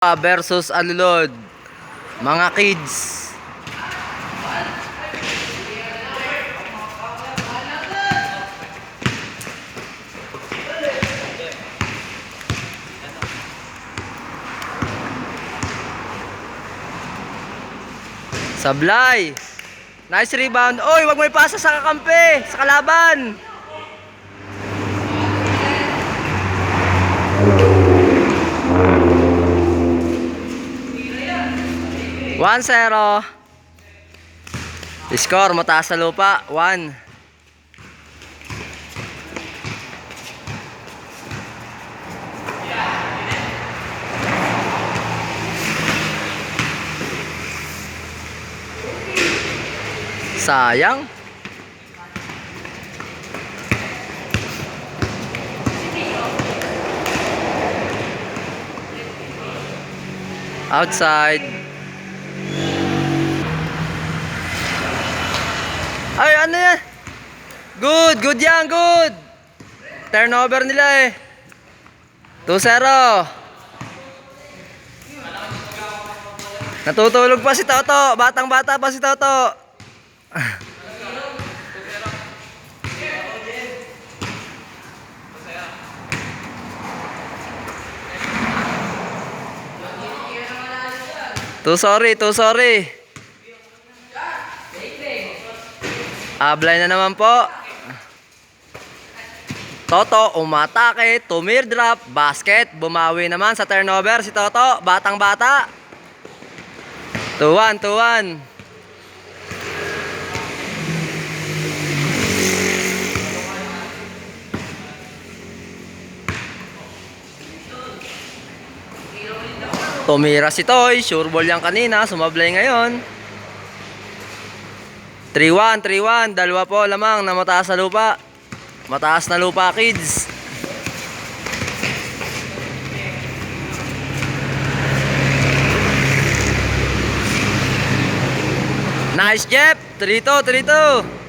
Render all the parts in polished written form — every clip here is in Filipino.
Versus Alulod, mga kids. Sablay, nice rebound. Oy, wag mo ipasa sa kakampi, sa kalaban. One zero. Score, mataas sa lupa. 1. Sayang. Outside. Ay, ano yan? Good yan, good. Turnover nila eh. 2-0. Natutulog pa si Toto. Batang-bata pa si Toto. Too sorry. Ablay na naman po. Toto, umatake, tumir drop, basket, bumawi naman sa turnover si Toto, batang-bata. 2-1. Tumira si Toy, sure ball yan kanina, sumablay ngayon. 3-1, dalawa po lamang na mataas sa lupa. Mataas na lupa, kids. Nice, Jeff. 3-2.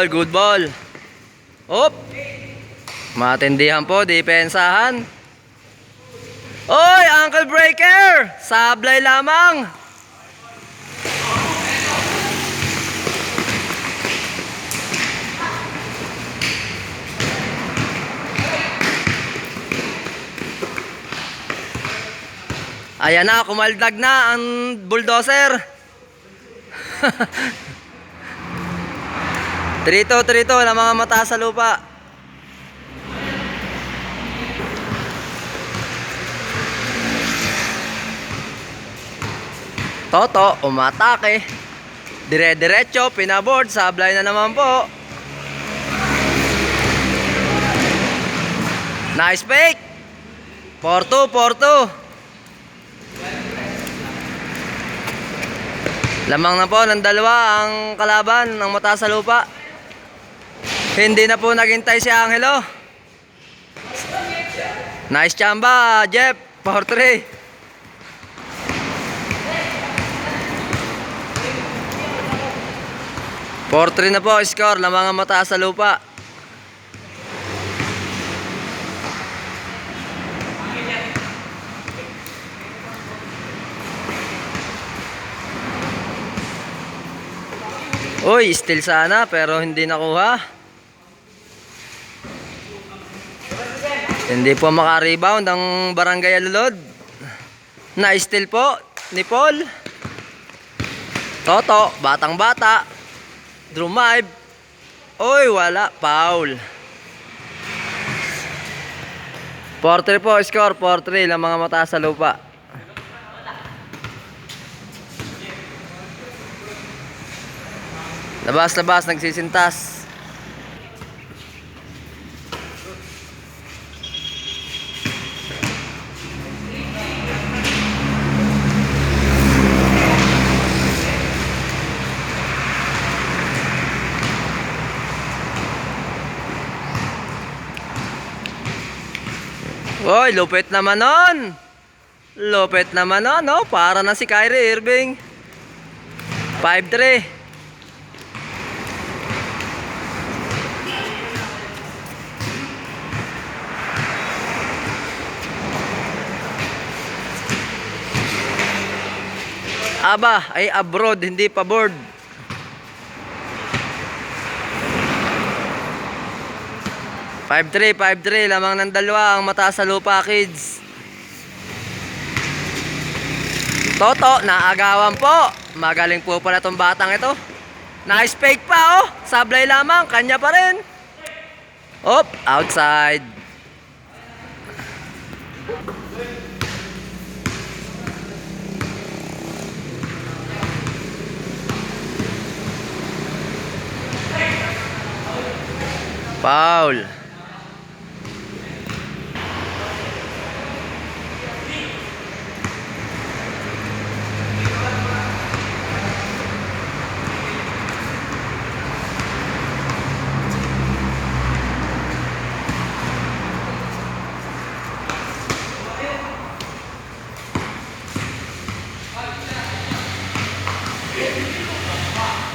Good ball. Op. Matindihan po, depensahan. Oy, ankle breaker. Sablay lamang. Ayan na, kumaldag na ang bulldozer. 3-2 na mga mataas sa lupa. Toto, umatake. Dire-diretso, pinaboard, sablay na naman po. Nice fake. 4-2. Lamang na po ng dalawa ang kalaban ng mataas sa lupa. Hindi na po naghintay si Angelo. Nice chamba, Jeff. 4-3. Na po score ng mga mataas sa lupa. Uy, steal sana pero hindi nakuha. Hindi po maka-rebound ang Barangay Alulod. Na-steal po ni Paul. Toto, batang-bata. Drive. Oy, wala. Foul. 4-3 po, score. 4-3 lang mga mataas sa lupa. Labas, nagsisintas. Oy, lupit naman nun. Lupit naman nun, no? Para na si Kyrie Irving. 5-3. Aba, ay abroad, hindi pa board. 5-3, 5-3. Lamang ng dalawa ang mataas sa lupa, kids. Toto, naagawan po. Magaling po pala itong batang ito. Nice fake pa, oh. Sablay lamang, kanya pa rin. Op, outside. Foul.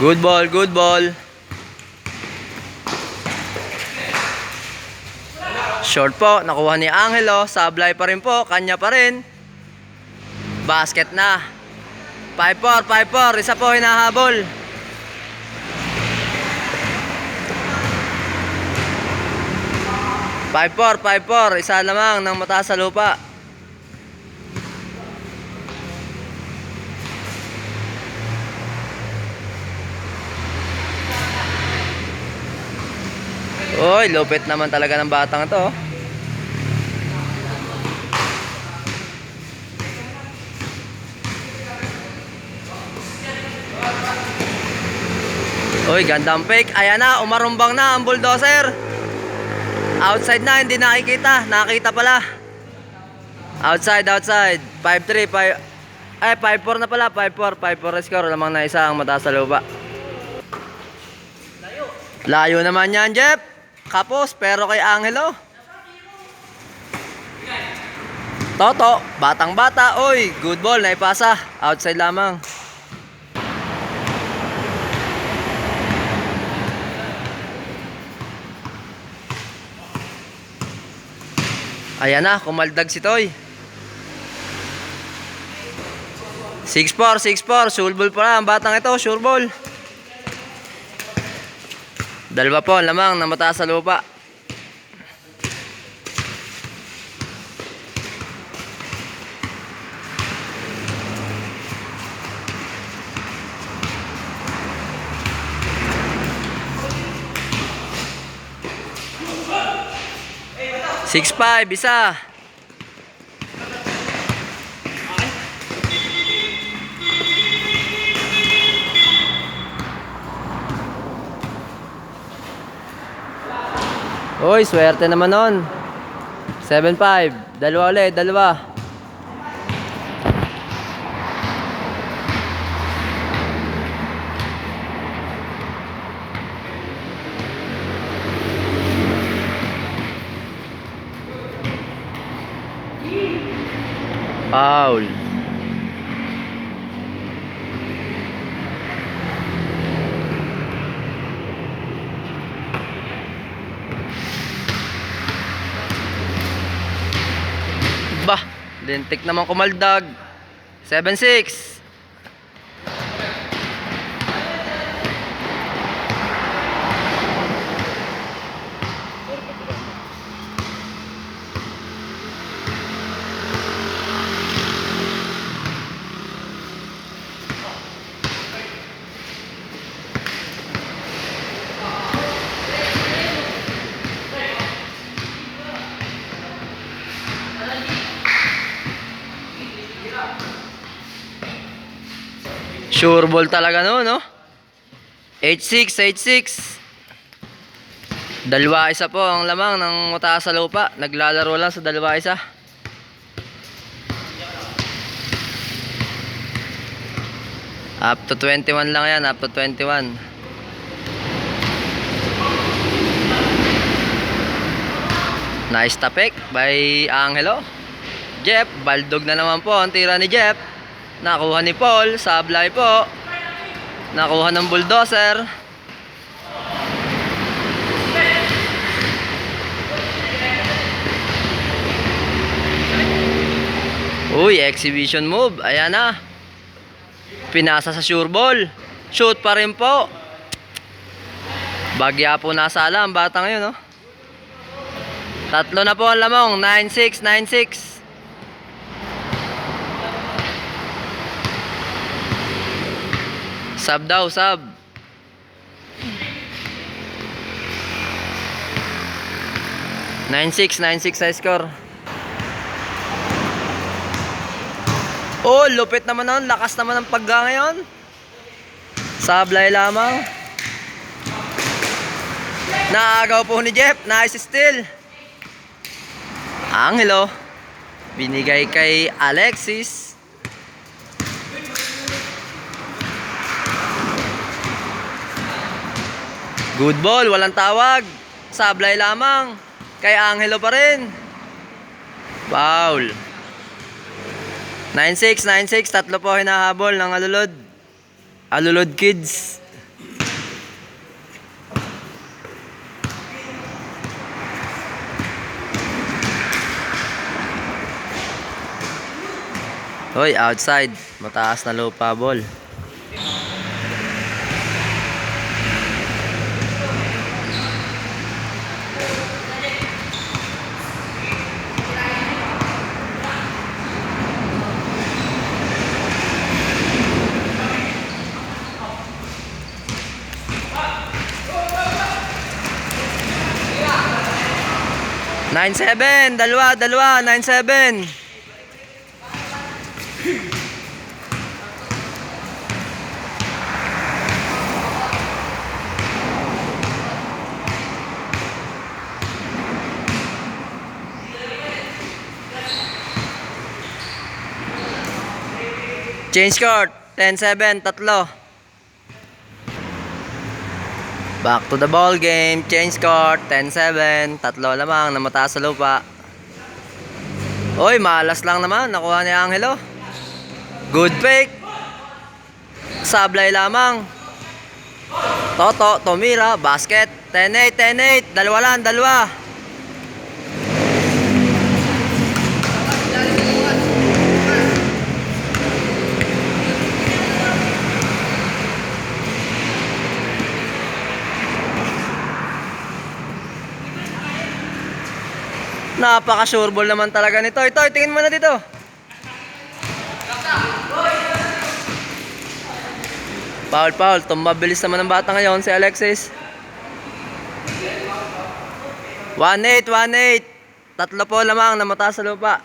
Good ball, good ball. Short po, nakuha ni Angelo. Sablay pa rin po, kanya pa rin. Basket na. 5-4, 5-4. Isa po hinahabol. Five-four, 5-4. Isa lamang ng mataas sa lupa. Oy, lupit naman talaga ng batang ito. Oy, gandang fake. Ayan na, umarumbang na ang bulldozer. Outside na, hindi nakikita. Nakita pala. Outside, outside. 5-3, 5-4 na pala. 5-4, 5-4 score. Lamang na isa ang mataas sa lupa. Layo naman yan, Jeff. Kapos, pero kay Angelo. Toto, batang bata. Oy, good ball, naipasa. Outside lamang. Ayan na, kumaldag si Toy. 6-4, 6-4. Sure ball pala ang batang ito, sure ball. Dalawa po lamang na mataas sa lupa. Six five, isa. Uy, swerte naman nun. 7-5. Dalawa ulit, dalawa. Foul. Bah, lintik naman kumaldag. 7-6. Sure ball talaga no, no? 8-6, 8-6. Dalawa isa po ang lamang ng mataas sa lupa. Naglalaro lang sa dalawa isa. Up to 21 lang yan, up to 21. Nice tapik by Angelo. Jeff, baldog na naman po ang tira ni Jeff. Nakuha ni Paul, sablay po. Nakuha ng bulldozer. Uy, exhibition move. Ayan na. Pinasa sa sure ball. Shoot pa rin po. Bagya po nasala ang bata ngayon, no? Tatlo na po ang lamang. 9-6, 9-6. Sub daw, sub. Nine six high score. Oh, lupit naman nun. Lakas naman ng pagga ngayon. Sablay lamang. Naagaw po ni Jeff. Nice steal. Angelo. Binigay kay Alexis. Good ball. Walang tawag. Sablay lamang. Kay Angelo pa rin. Foul. 9-6, 9-6. Tatlo po hinahabol ng Alulod. Alulod Kids. Hoy, outside. Mataas na lupa ball. Nine seven, dalawa, 9-7. Change court, 10-7, tatlo. Back to the ball game. Change court. 10-7. Tatlo lamang na mataas sa lupa. Oy, malas lang naman. Nakuha ni Angelo. Good fake. Sablay lamang. Toto, Tomira. Basket. 10-8, 10-8. Dalawa lang, dalawa. Napaka-sure ball naman talaga nito. Ito, tingin mo na dito. Foul, foul. Tumabilis naman ng bata ngayon si Alexis. 1-8, 1-8. Tatlo po lamang na mataas sa lupa.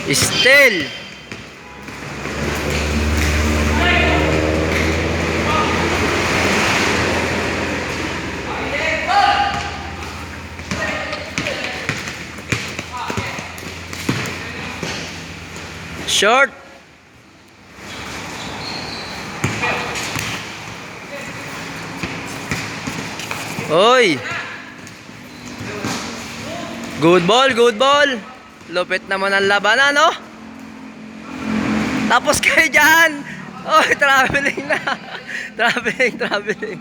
Still. Short. Oy. Good ball, good ball. Lupit naman ang labanan, no? Tapos kayo dyan. Oh, traveling na. Traveling. Traveling.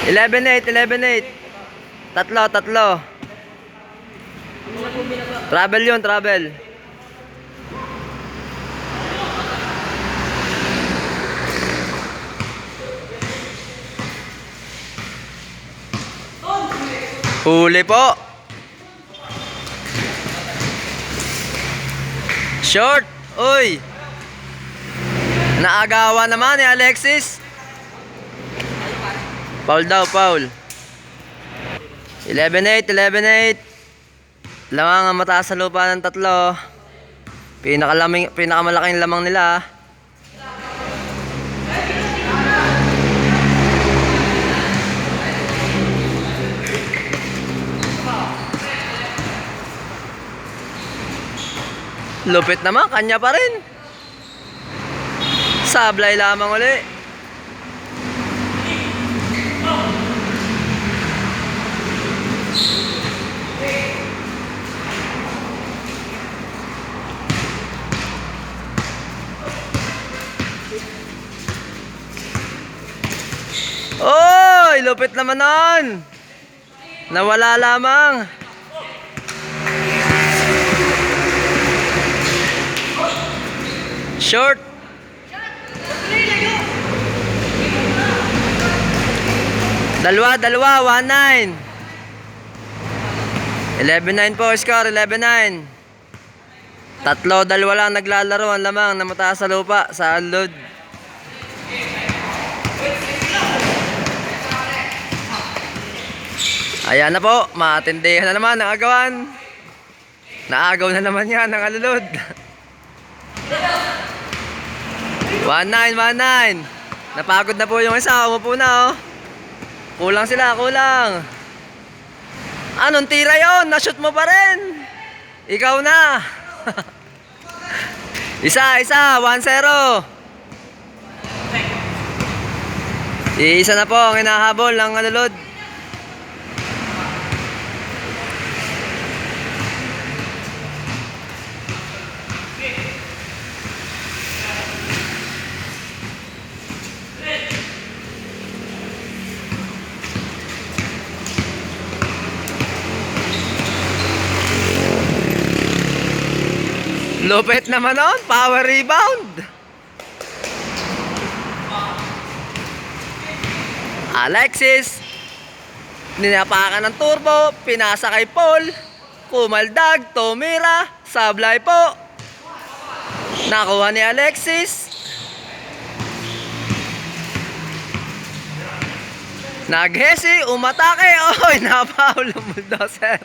11-8. Tatlo. Travel yun, travel. Huli po. Short. Uy. Naagawa naman ni Alexis. Foul daw, foul. 11-8. Lamang ang mataas sa lupa ng tatlo. Pinakamalaking lamang nila. Lupit naman, kanya pa rin. Sablay lamang uli. Oy, lupit naman nun. Nawala lamang. Short. Dalawa, 1-9. 11-9 po score, 11-9. Tatlo, dalawa lang naglalaro ang lamang na mataas sa lupa sa unload. Ayan na po, matindihan na naman ang agawan. Naagaw na naman yan ang alulod. 1-9. Napagod na po yung isa, umupo na oh. Kulang sila, kulang. Anong tira yon? Na-shoot mo pa rin. Ikaw na. Isa, 1-0. Isa na po ang hinahabol ng alulod. Lupit naman nun, power rebound. Alexis, ninapakan ng turbo, pinasa kay Paul, kumaldag, tumira, sablay po. Nakuha ni Alexis. Naghesi, umatake, oy, napaul ang bulldozer.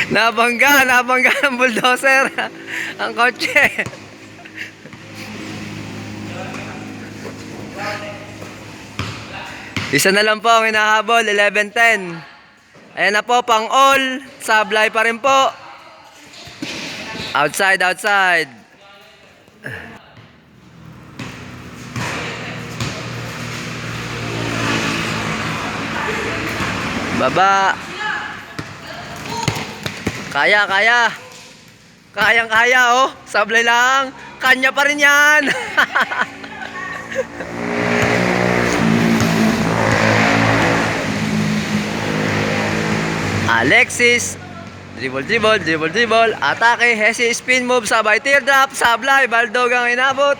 Nabangga ng bulldozer ang kotse. Isa na lang po ang hinahabol, 11-10. Ayan na po, pang all. Sablay pa rin po. Outside. Baba. Kayang-kaya oh. Sablay lang. Kanya pa rin yan. Alexis. Dribble. Atake. Hesi. Spin move. Sabay teardrop. Sablay. Baldog ang inabot.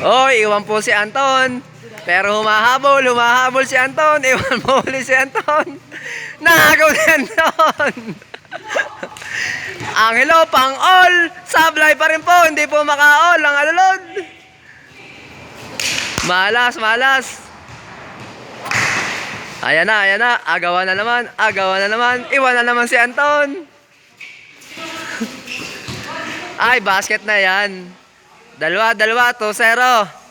Oy, iwan po si Anton. Pero humahabol si Anton. Iwan mo ulit si Anton. Nakagaw si Anton. Angelo, pang all. Sablay pa rin po. Hindi po maka-all ang alulod. Malas. Ayan na. Agawan na naman. Iwan na naman si Anton. Ay, basket na yan. Dalawa, 2-0.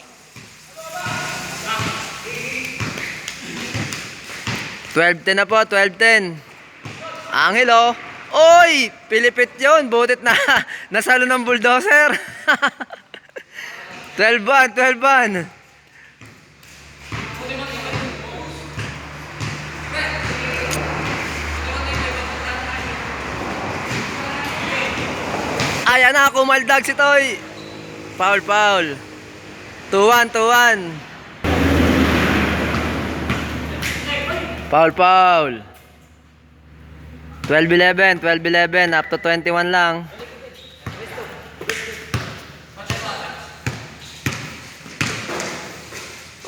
12-10 na po, 12-10. Angelo. Oy! Pilipit yun. Butit na. Nasalo ng bulldozer. 12-1. Ayan na, kumaldag si Toy. Foul. 2-1. Foul. 12-11, up to 21 lang.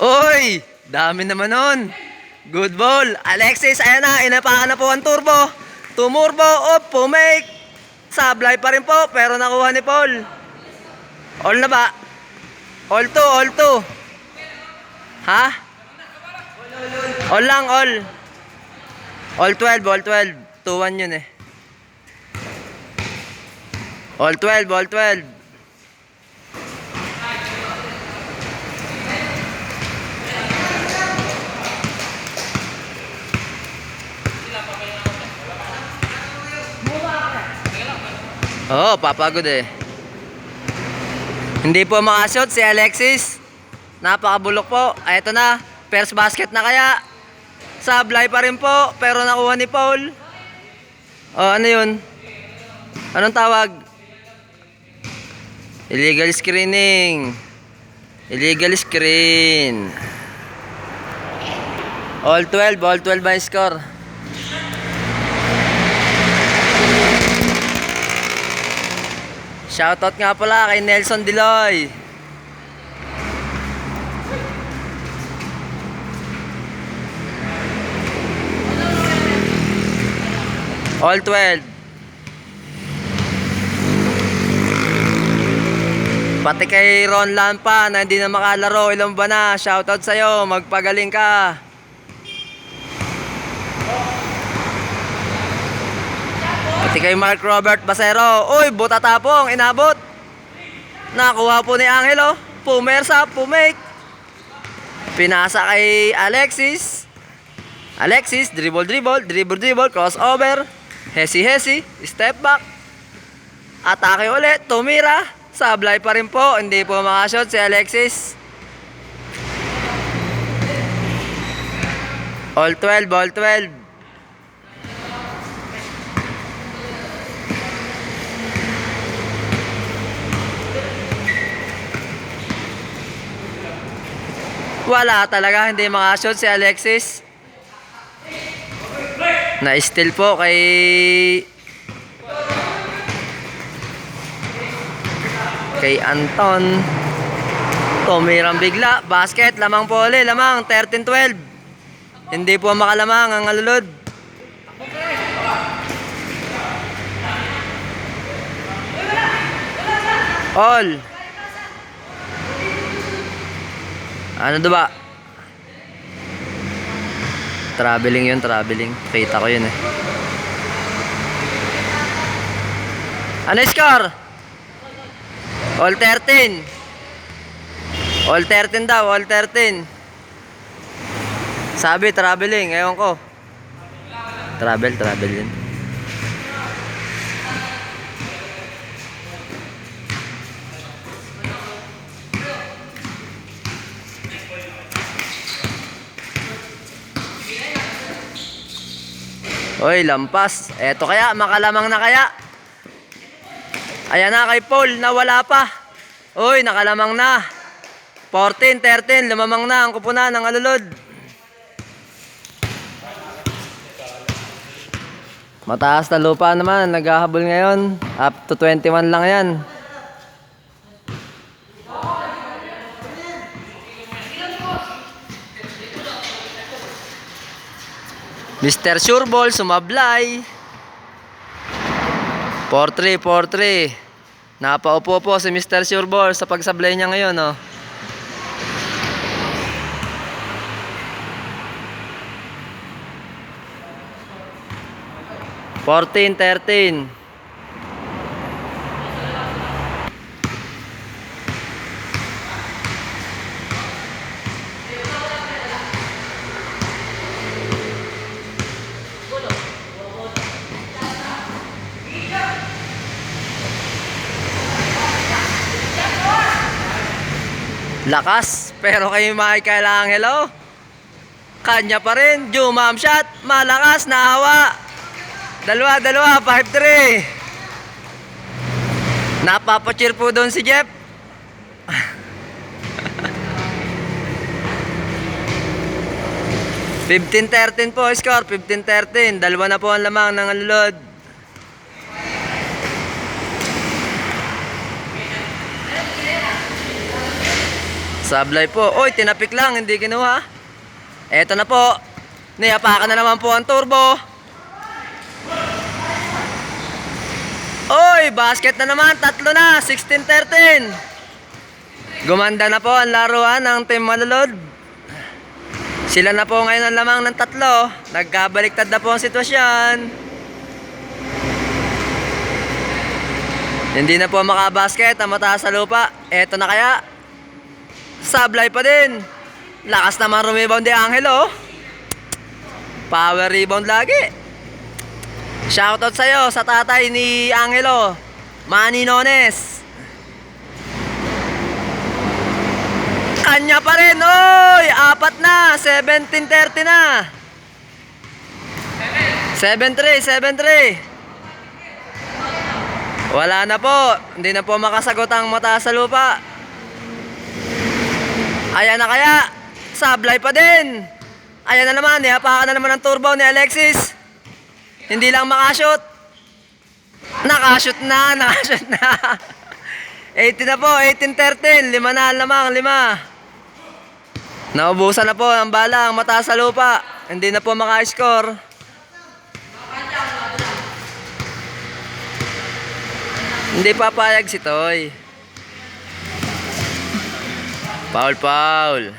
Oy! Dami naman nun. Good ball. Alexis, ayan na. Inapakan na po ang turbo. Tumurbo, pumake. Sablay pa rin po, pero nakuha ni Paul. All na ba? All 2. Ha? All lang. All 12. 2-1 yun eh. All 12. Oo, papagod eh. Hindi po makashoot si Alexis. Napakabulok po. Ay, ito na. First basket na kaya. Sablay pa rin po. Pero nakuha ni Paul. Oh, ano yun? Anong tawag? Illegal screening. Illegal screen. All 12 by score. Shoutout nga pala kay Nelson Diloy. All 12. Pati kay Ron Lampa na hindi na makalaro, ilang ba na? Shoutout sa'yo, magpagaling ka. Pati kay Mark Robert Basero. Uy, buta tapong, inabot. Nakuha po ni Angelo. Pumersa, pumake. Pinasa kay Alexis. Alexis, dribble, crossover. Hesi, step back. Atake ulit, tumira. Sablay pa rin po, hindi po makashot si Alexis. All 12. Wala talaga, hindi makashot si Alexis. Na-steal po kay Anton. Tumirang bigla. Basket, lamang po ulit. Lamang, 13-12. Hindi po makalamang ang alulod. All. Ano do ba? Traveling yun, traveling. Kita ko yun eh. Ano score? All 13. All 13 daw, all 13. Sabi, traveling. Ewan ko. Travel yun. Oy, lampas. Eto kaya, makalamang na kaya. Ayan na kay Paul, nawala pa. Oy, nakalamang na. 14-13, lumamang na ang kupunan ng alulod. Mataas na lupa naman, naghahabol ngayon. Up to 21 lang yan. Mr. Sureball, sumablay. 4-3. Napaupo po si Mr. Sureball sa pagsablay niya ngayon, oh. Fourteen, 13. Lakas, pero kay Michael Angelo, kanya pa rin, jumam shot, malakas, nahawa. Dalawa, 5-3. Napapacheer po doon si Jeff. (15-13) po score, 15-13. Dalawa na po ang lamang ng alulod. Sablay po. Oy, tinapik lang, hindi kinuha. Eto na po. Niyapakan na naman po ang turbo. Oy, basket na naman. 3 na. 16-13. Gumanda na po ang laruan ng Team Malulod. Sila na po ngayon ang lamang ng 3. Nagkabaliktad na po ang sitwasyon. Hindi na po makabasket ang mataas sa lupa. Eto na kaya. Sablay pa din. Lakas naman rumebound ni Angelo. Power rebound lagi. Shoutout sa'yo sa tatay ni Angelo. Manny Nones. Kanya pa rin. Oy, apat na. 17:30 na. 7-3, 7-3. Wala na po. Hindi na po makasagot ang mataas sa lupa. Ayan na kaya. Sablay pa din. Ayan na naman. Ihapakan na naman ang turbo ni Alexis. Hindi lang makashoot. Nakashoot na. Nakashoot na. 80 na po. 18-13. 5 na lamang. 5. Naubusan na po ang bala. Ang mataas sa lupa. Hindi na po maka-score. Hindi papayag si Toy. Foul, foul.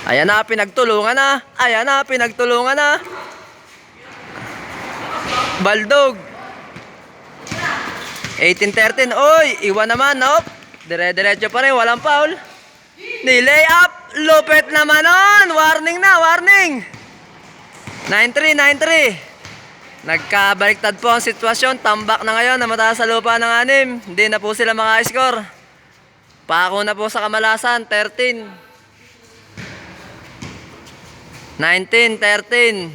Ayan na, pinagtulungan na. Ayan na, pinagtulungan na. Baldog. 18-13. Oy, iwan naman. Nope. Dire-diretso pa rin. Walang foul. Nilay up. Lupit naman nun. Warning na, warning. 9-3, 9-3. Nagkabaliktad po ang sitwasyon. Tambak na ngayon na mataas sa lupa ng 6. Hindi na po sila maka-score. Pako na po sa kamalasan. 13. 19-13.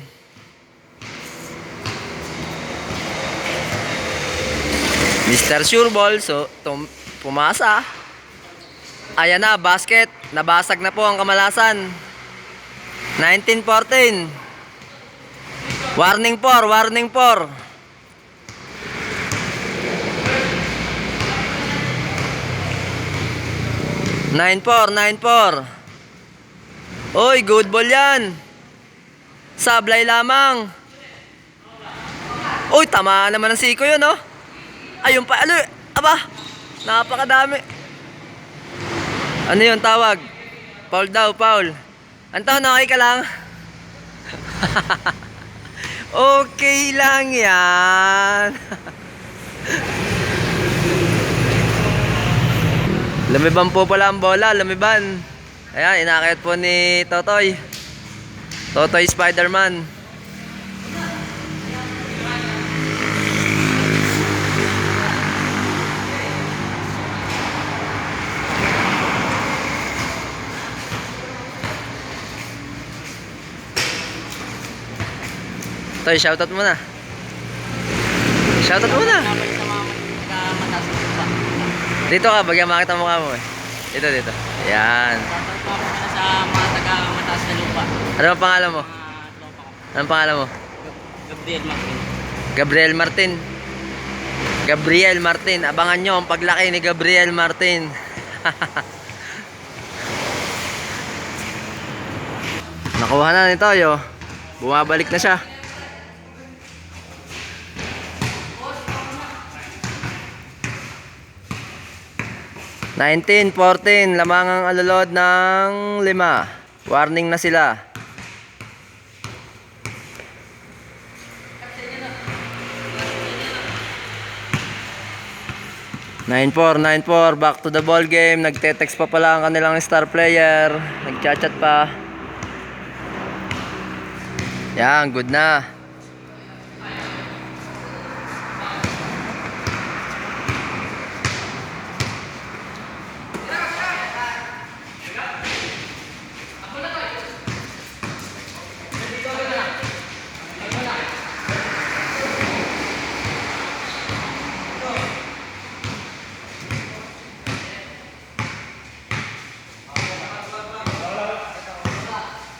Mr. Sureball, so pumasa. Ayan na, basket. Nabasag na po ang kamalasan. 19-14. Warning 4, warning 4. Nine four. Oy, good ball yan. Sablay lamang. Uy, tamaan naman ng siko yun, oh. Ayun pa, aba, napakadami. Ano yun tawag? Foul daw, foul. Anto, okay ka lang? Okay lang yan. Lumiban po pala ang bola, lumiban. Ayan, inakit po ni Totoy. Totoy Spider-Man. Toy, shoutout muna. Shoutout muna. Dito ka, bagyan makita mo ka mo eh. Dito. Ayan. Sa mga taga-mataas na lupa. Ano ang pangalan mo? Anong pangalan mo? Gabriel Martin. Gabriel Martin. Abangan nyo ang paglaki ni Gabriel Martin. Nakuha na ni Toyo. Bumabalik na siya. $19, 14, lamang ang alulod ng 5. Warning na sila. 9-4, back to the ball game. Nagte-text pa pala ang kanilang star player. Nagchat-chat pa. Yan, good na.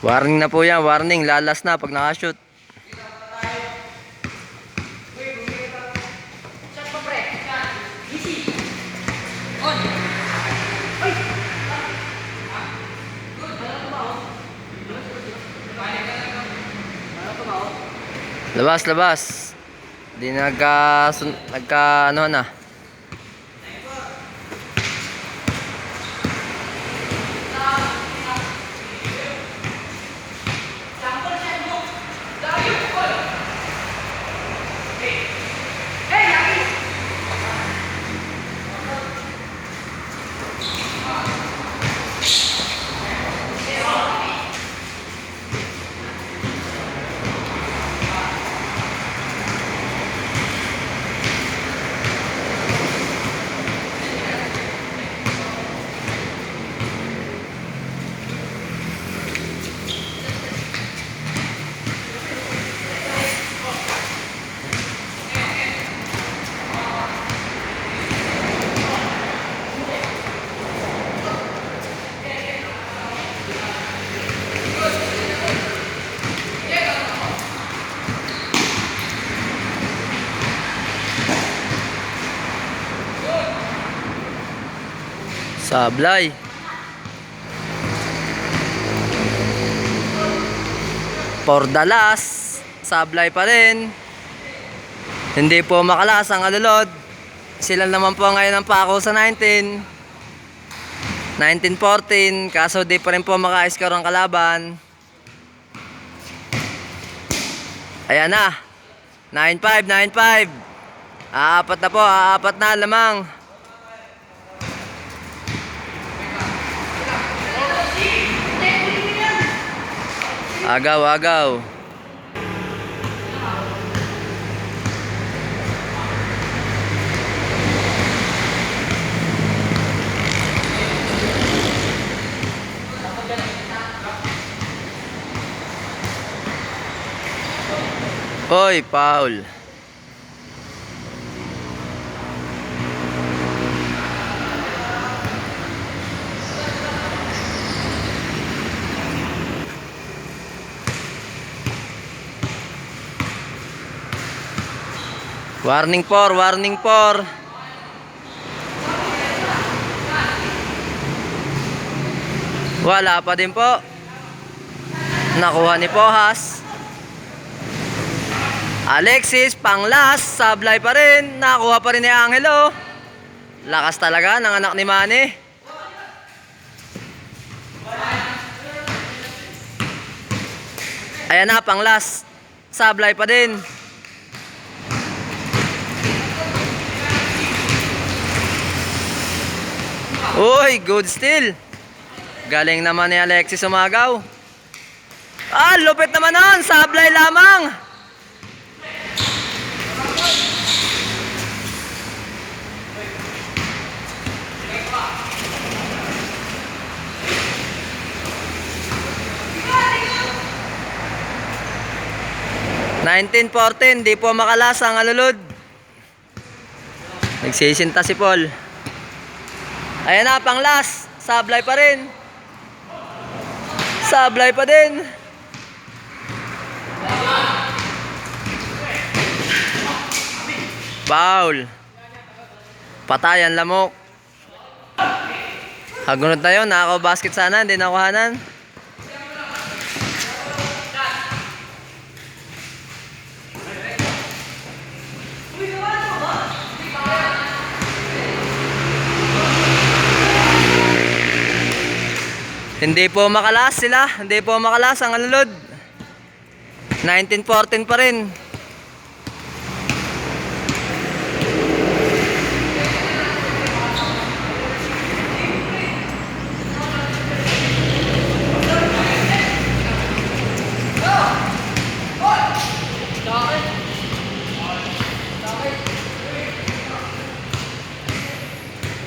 Warning na po yan, warning. Lalas na pag nakashoot. Labas. Di nagka ano na. Sablay. For the last, sablay pa rin. Hindi po makalas ang alulod. Sila naman po ngayon ang pako sa 1914, kaso di pa rin po maka-score ang kalaban. Ayan na. 9-5, 9-5. Aapat na po, aapat na lamang. Agaw, agaw. Hoy, Paul. Warning for, warning for. Wala pa din po. Nakuha ni Pohas. Alexis, pang last, sablay pa rin. Nakuha pa rin ni Angelo. Lakas talaga ng anak ni Manny. Ayan na, pang last. Sablay pa din. Uy, good steal. Galing naman ni Alexis umagaw. Ah, lupit naman nun. Sablay lamang. (19-14), di po makalas ang alulod. Nagsisinta si Paul. Ayan na, pang last. Sablay pa rin. Sablay pa din. Foul. Patayan lamok. Hagunod na yun. Nakakaw basket sana. Hindi nakuhanan. Hindi po makalas sila. Hindi po makalas ang alulod. 19-14 pa rin.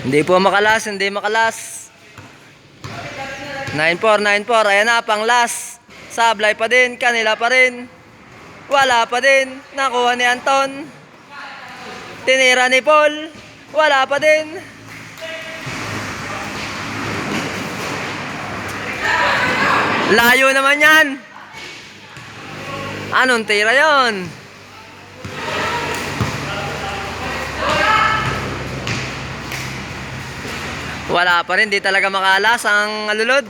Hindi po makalas. Hindi makalas. 9-4, 9-4. Ayan na, pang last. Sablay pa din. Kanila pa rin. Wala pa din. Nakuha ni Anton. Tinira ni Paul. Wala pa din. Layo naman yan. Anong tira yon? Wala pa rin. Di talaga makalas ang alulod.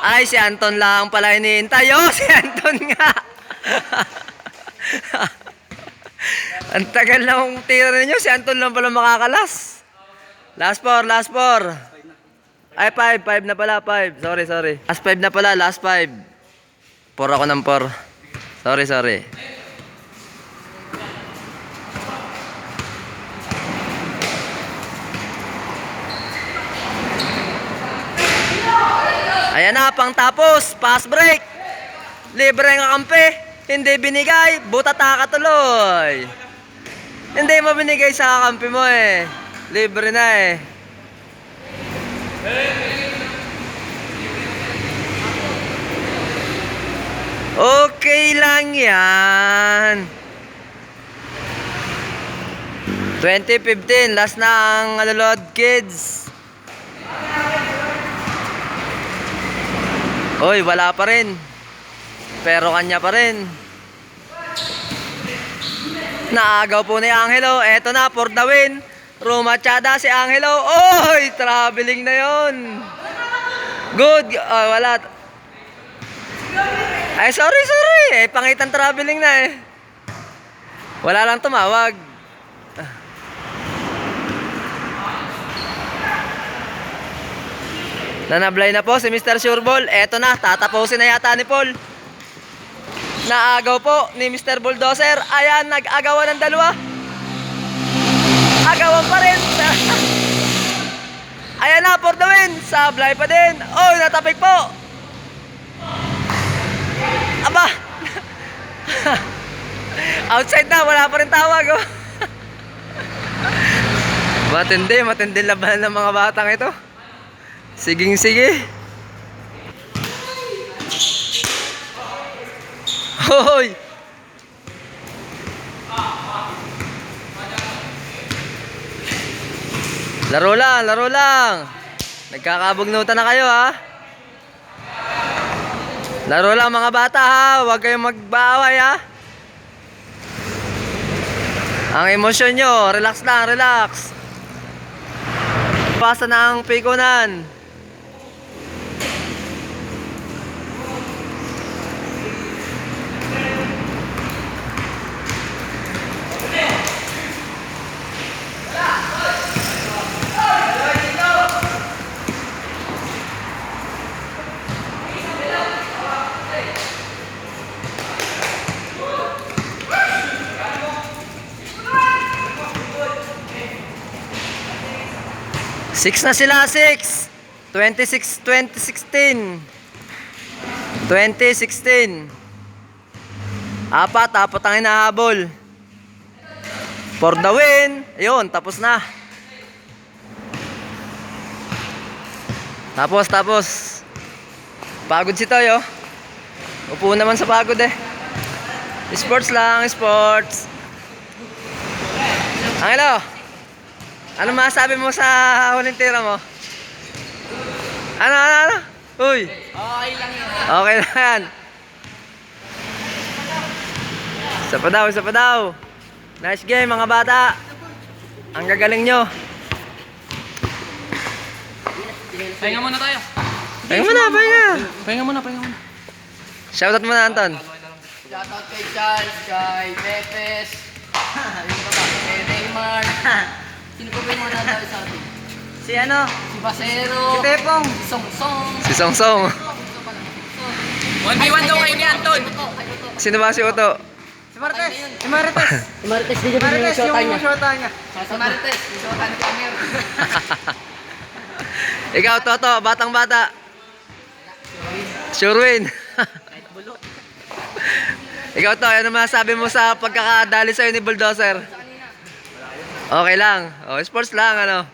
Ay, si Anton lang pala iniintay. Oh, si Anton nga. Ang tagal na kong tira ninyo. Si Anton lang pala makakalas. Last 4, last 4. Ay, 5 na pala, 5. Sorry. Last 5 na pala, last 5. 4 ako ng 4. Sorry. Ayan na, pang tapos. Pass break. Libre nga kampi. Hindi binigay. Butata ka tuloy. Hindi mo binigay sa kampi mo eh. Libre na eh. Okay lang yan. 2015. Last na ang alulod, kids. Oy, wala pa rin. Pero kanya pa rin. Naagaw po ni Angelo. Eto na, for the win. Rumachada si Angelo. Oy, traveling na yon. Good. Wala. Ay, sorry. Pangitan traveling na eh. Wala lang tumawag. Nanablay na po si Mr. Sureball. Eto na, tatapusin na yata ni Paul. Naagaw po ni Mr. Bulldozer. Ayan, nag-agawan ng dalawa. Agawan pa rin. Ayan na, for the win. Sablay pa din. Oh, natapik po. Aba. Outside na, wala pa rin tawag. Oh. Matindi laban ng mga batang ito. Sige. Hoy. Laro lang. Nagkakabugnutan na kayo ha. Laro lang mga bata ha. Huwag kayong magbaaway ha. Ang emosyon nyo, relax lang, relax. Pasa na ang pikunan. Six na sila, 6. 2016. Apat ang hinahabol. For the win. Ayun, tapos na. Tapos. Pagod si Toyo. Upo naman sa pagod eh. Sports lang, sports. Angelo. Ano masabi mo sa huling tira mo? Ano? Uy. Okay lang yun. Okay na yan. Isa pa daw. Nice game mga bata. Ang gagaling nyo. Pahinga muna tayo. Pahinga. Pahinga muna. Shoutout mo na, Anton. Shoutout kay Charles, kay Pepes, kay Raymar. Sino po ba yung mga nanalo sa atin? Si ano? Si Basero. Si Tepong. Si Songsong. Si Songsong. 1v1 daw kayo ni Anton. Sino ba si Otto? Si Marites. Si Marites. Si Marites din Marites yung shota niya. Si Marites, yung shota ni Kamer. Ikaw, Toto, batang bata. Sure win. Ikaw, to, ano masabi mo sa pagkakadali sa'yo ni Bulldozer? Okay lang. Oh, sports lang, ano.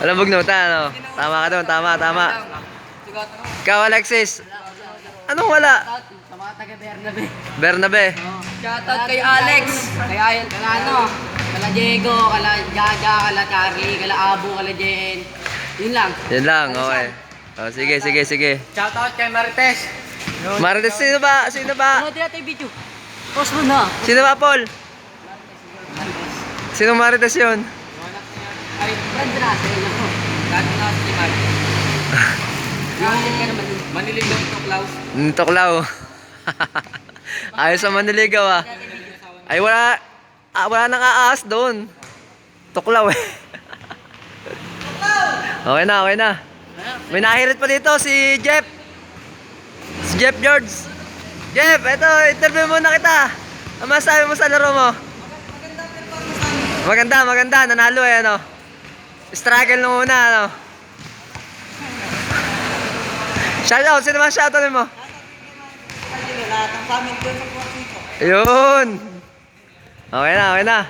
Walang bugnutan, ano. Tama ka doon, tama. Ikaw, Alexis. Anong wala? Sa mga taga Bernabe. Bernabe. Shoutout kay Alex. Kay Ayan, kala Diego, kala Jaja, kala Charlie, kala Abu, kala Jen. Yun lang. Yan lang, okay. Oh, sige. Shoutout kay Marites. Marites, sino ba? Ano din natin yung video? Post mo na. Sino ba, Paul? Sino Marites yun? Ay, friend na sa inyo. Dati na si Marites. Yung maniligaw ito, Klaus. Toklaw. Ayos sa maniligaw ah. Ay wala nang aas doon. Toklaw eh. Okay na. May nahirit pa dito si Jeff. Si Jeff George. Jeff, eto, interview muna kita. Ano masabi mo sa laro mo? Maganda, nanalo eh, ano. Struggle nung una, ano. Shoutout, sino ba shoutout mo? Lahat ng family doon sa Puerto Rico. Ayun. Okay na.